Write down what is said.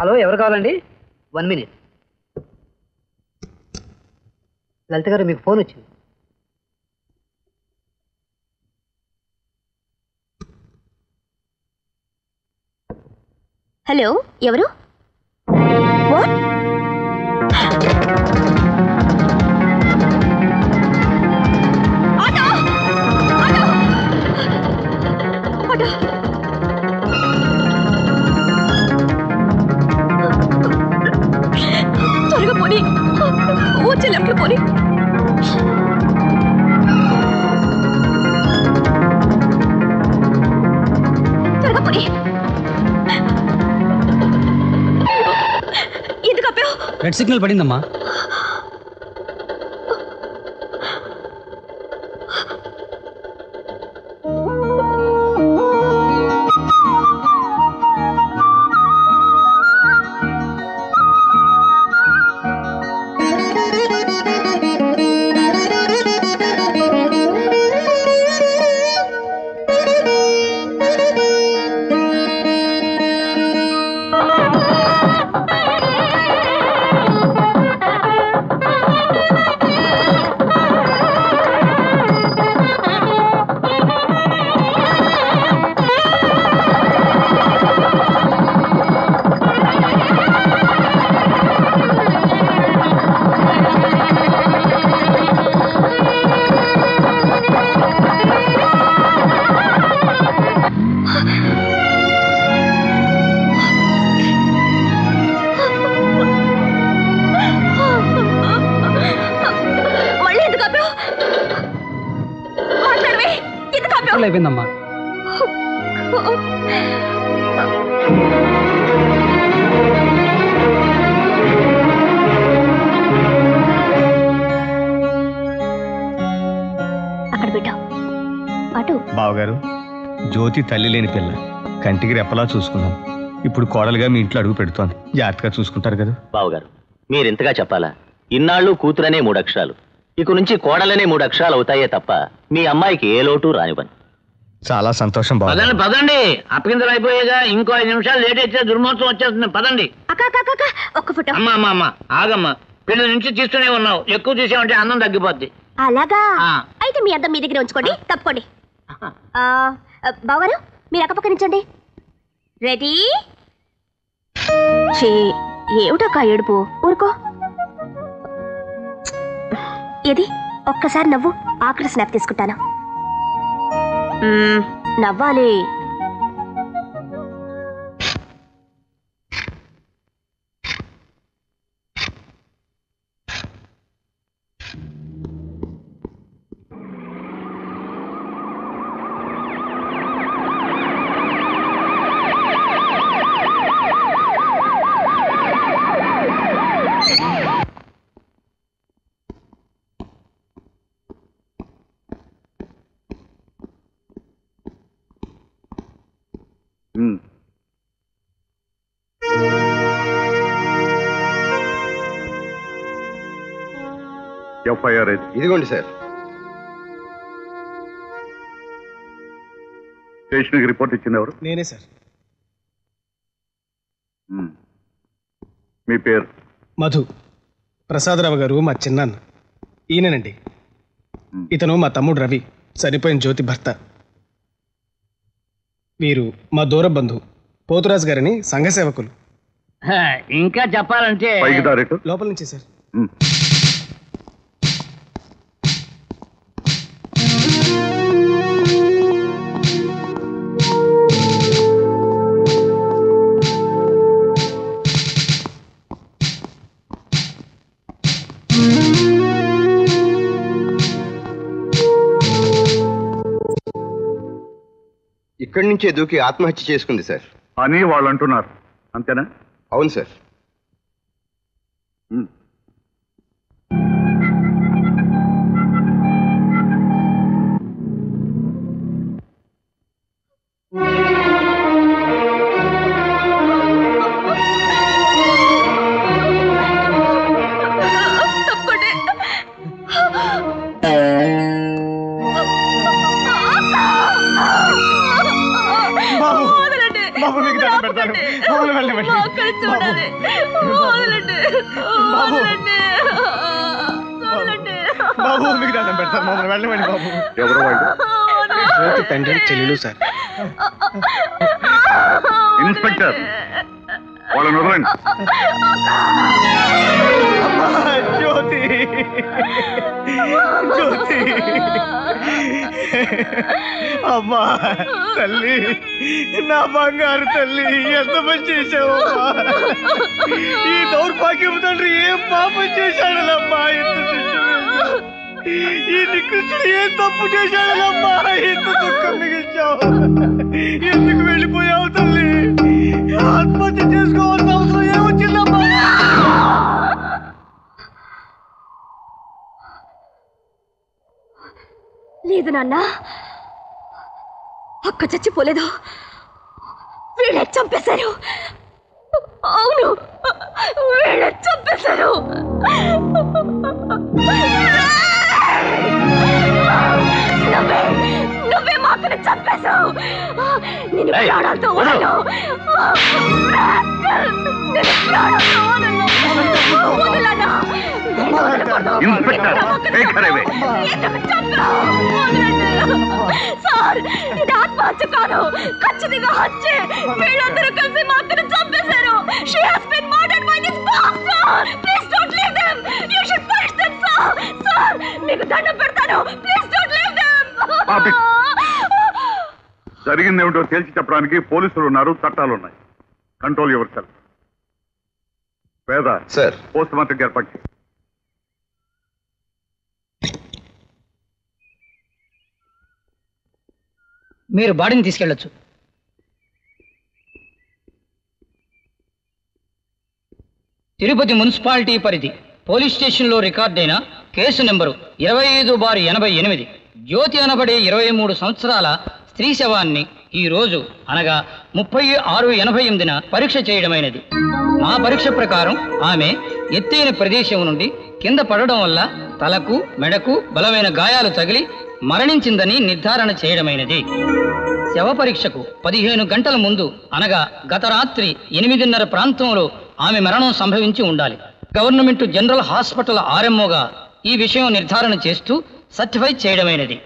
Hello, ఎవరు కావాలండి? 1 minute. లలిత గారు, మీకు ఫోన్ వచ్చింది. హలో, ఎవరు? వాట్? ఆటో! ఆటో! ఆటో! త్వరగా పోనీ, వచ్చే లెఫ్ట్ పోనీ. త్వరగా పోనీ. ఎందుకు ఆపావు? Red signal పడిందమ్మా. అయిపోయిందమ్మా. అక్కడ పెట్టా. అటు బావగారు, జ్యోతి తల్లి లేని పిల్ల, కంటికి రెప్పలా చూసుకున్నాం. ఇప్పుడు కోడలుగా మీ ఇంట్లో అడుగు పెడుతోంది. జాగ్రత్తగా చూసుకుంటారు కదా. బావగారు, మీరింతగా చెప్పాలా? ఇన్నాళ్ళు కూతురనే 3 అక్షరాలు, ఇక నుంచి కోడలనే 3 అక్షరాలు అవుతాయే తప్ప మీ అమ్మాయికి ఏ లోటు రానివ్వను. చాలా సంతోషం బావ. పదండి పదండి, అప్పగింతలు అయిపోయేగా. ఇంకో 5 నిమిషాలు లేట్ అయితే దుర్మోత్సవం వచ్చేస్తుంది. పదండి. ఒక్క ఫోటో. అమ్మా ఆగమ్మా, పెళ్లి నుంచి తీస్తూనే ఉన్నావు. ఎక్కువ తీసామంటే అందం తగ్గిపోద్ది. అలాగా? అయితే మీ అందం మీ దగ్గర ఉంచుకోండి. తప్పుకోండి. బావగారు, మీరు అక్కపక్క నుంచండి. రెడీ? ఏమిటక్క ఏడుపు? ఊరుకో. ఏది ఒక్కసారి నవ్వు. ఆఖరి స్నాప్ తీసుకుంటాను. నవ్వాలి. ఎఫ్ఐఆర్ ఇదిగోండి సార్. స్టేషన్కి రిపోర్ట్ ఇచ్చింది ఎవరు? నేనే సార్. మీ పేరు? మధు. ప్రసాదరావు గారు మా చిన్నాన్న. ఈయనండి. ఇతను మా తమ్ముడు రవి, చనిపోయిన జ్యోతి భర్త. వీరు మా దూర బంధువు పోతురాజు గారని సంఘ సేవకులు. ఇంకా చెప్పాలంటే లోపల నుంచి సార్. ఇక్కడి నుంచే దూకి ఆత్మహత్య చేసుకుంది సార్ అని వాళ్ళు అంటున్నారు. అంతేనా? అవును సార్. దండం పెడతాను. మమ్మల్ని వెళ్ళనివ్వండి. బాబు. బాబు మీకు దండం పెడతాను, మమ్మల్ని వెళ్ళనివ్వండి బాబు. ఎవరు వాళ్ళు? జ్యోతి తండ్రి చెల్లెలు సార్. ఇన్స్పెక్టర్, వాళ్ళని వదలండి. జ్యోతి జ్యోతి అమ్మా తల్లి, నా బంగారు తల్లి, ఎంత పని చేసావమ్మా. ఈ దౌర్భాగ్యం తండ్రి ఏం పాపం చేశాడమ్మా, ఎంత శిక్ష. ఈ నికృష్టుడు ఏం తప్పు చేశాడమ్మా, ఎంత దుఃఖం మిగిల్చావు. ఎందుకు వెళ్ళిపోయావు తల్లి? ఆత్మహత్య చేసుకోవాల్సిన అవసరం ఏమొచ్చిందమ్మా? లేదు నాన్న, అక్క చచ్చిపోలేదు, వీళ్ళే చంపేశారు. అవును, వీళ్ళే చంపేశారు. నువ్వే మా అక్కని చంపేశావు. నేను ప్రాణాలతో వదలను. నేను ప్రాణాలతో వదలను. వదలనా? Inspector, take her away. Sir, ఇది ఆత్మహత్య కాదు, ఖచ్చితంగా హత్య. వీళ్ళందరూ కలిసి మా అక్కను చంపేశారు. She has been murdered by this bastard. Please don't leave them. You should punish them, sir. Sir, మీకు దండం పెడతాను. Please don't leave them. Stop it. జరిగిందేమిటో తేల్చి చెప్పడానికి పోలీసులు ఉన్నారు, చట్టాలున్నాయి. Control yourself. Veda sir. Post mortem ఏర్పాటు చేయి. మీరు బాడీని తీసుకెళ్ళొచ్చు. తిరుపతి మున్సిపాలిటీ పరిధి పోలీస్ స్టేషన్లో రికార్డైన కేసు నెంబరు 25/88 జ్యోతి అనబడే 23 సంవత్సరాల స్త్రీ శవాన్ని ఈ రోజు అనగా 30/6/88న పరీక్ష చేయడమైనది. మా పరీక్ష ప్రకారం ఆమె ఎత్తైన ప్రదేశం నుండి కింద పడడం వల్ల తలకు మెడకు బలమైన గాయాలు తగిలి మరణించిందని నిర్ధారణ చేయడమైనది. శవ పరీక్షకు 15 గంటల ముందు అనగా గత రాత్రి 8:30 ప్రాంతంలో ఆమె మరణం సంభవించి ఉండాలి. గవర్నమెంట్ జనరల్ హాస్పిటల్ RMOగా ఈ విషయం నిర్ధారణ చేస్తూ సర్టిఫై చేయడమైనది.